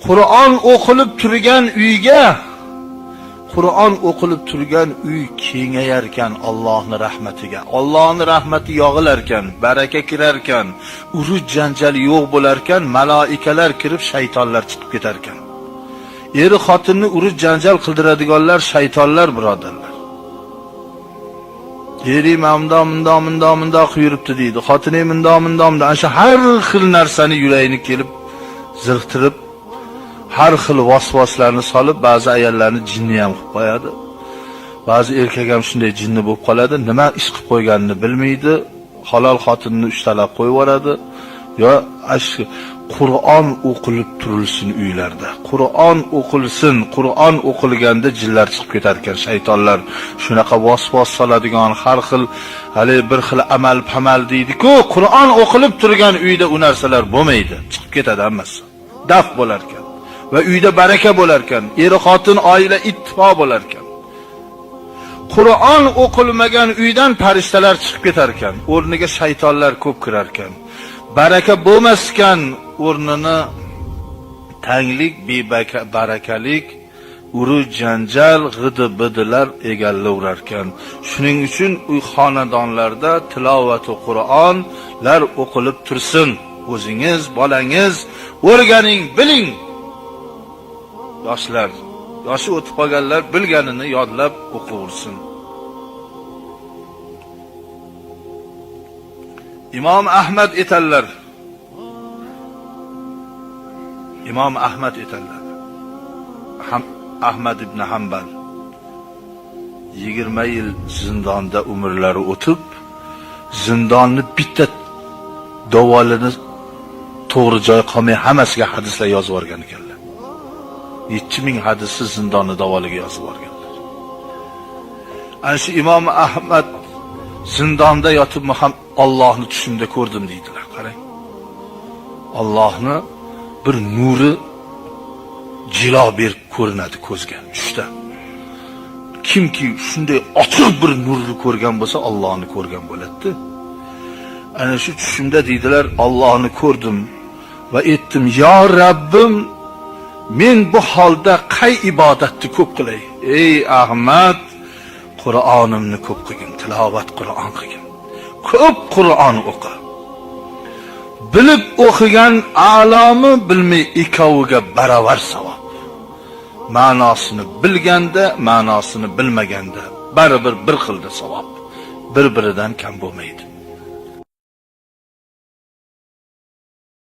Qur'on o'qilib turgan uyga, Qur'on o'qilib turgan uy kengayar ekan Allohning rahmatiga. Allohning rahmati yog'ilar ekan, baraka kirar ekan, urush janjal yo'q bo'lar ekan, malaikalar kirib shaytonlar chiqib ketar ekan. Eri xotinni urush janjal qildiradiganlar shaytonlar, birodarlar. Eri munda quyuribdi deydi. Xotini munda. Ana shu har xil narsani yuragini kelib zirqtirib, har xil vasvaslarni solib, ba'zi ayollarni jinni ham qilib qo'yadi. Ba'zi erkak ham shunday jinni bo'lib qoladi. Nima ish qilib qo'yganini bilmaydi. Halol xotinni ushtalab qo'yib yuboradi. Yo ash Qur'on o'qilib turilsin uylarda. Qur'on o'qilsin. Qur'on o'qilganda jinlar chiqib ketar ekan, shaytonlar. Shunaqa vasvas soladigan har xil hali bir xil amal deydi-ku, Qur'on o'qilib turgan uyda u narsalar bo'lmaydi. Chiqib ketadi hammasi. Daf bo'lar ekan. Va uyda baraka bo'lar ekan. Eri xotin oila ittifoq bo'lar ekan. Qur'on o'qilmagan uydan farishtalar chiqib ketar ekan. O'rniga shaytonlar ko'p kirar ekan. Baraka bo'lmaskan o'rnini tanglik, barakalik, urush janjal, g'idi-bidilar egallaverar ekan. Shuning uchun uy xonadonlarda tilovat-u Qur'onlar o'qilib tursin. O'zingiz, bolangiz o'rganing, biling. Yoshlar, yoshi o'tib qolganlar bilganini yodlab o'qiversin. İmam Ahmed eterler. İmam Ahmed eterler. Ahmed ibn Hanbal 20 yil zindonda umrlari o'tib, zindonni bitta davolini to'g'ri joy qolmay hammasiga hadislar yozib o'rgan ekanlar. 7000 hadisni zindonni davoliga yozib o'rganlar. Ana shu İmam Ahmed zindonda yotib ham Allohni tushimda ko'rdim deydilar. Qarang. Allohni bir nuri jilo berib ko'rinadi ko'zga. Tushda. Kimki shunday ochiq bir nurni ko'rgan bo'lsa, Allohni ko'rgan bo'ladi. Ana shu tushimda deydilar, Allohni ko'rdim va aytdim, "Ya Rabbim, men bu holda qay ibodatni ko'p qilay? Ey Ahmad, Qur'onimni ko'p qilgin, tilovat Qur'on qilgin. Ko'p Qur'on o'qi. Bilib o'qigan a'lomi, bilmay ikkoviga baravar savob. Ma'nosini bilganda, ma'nosini bilmaganda baribir bir xilda savob. Bir-biridan kam bo'lmaydi."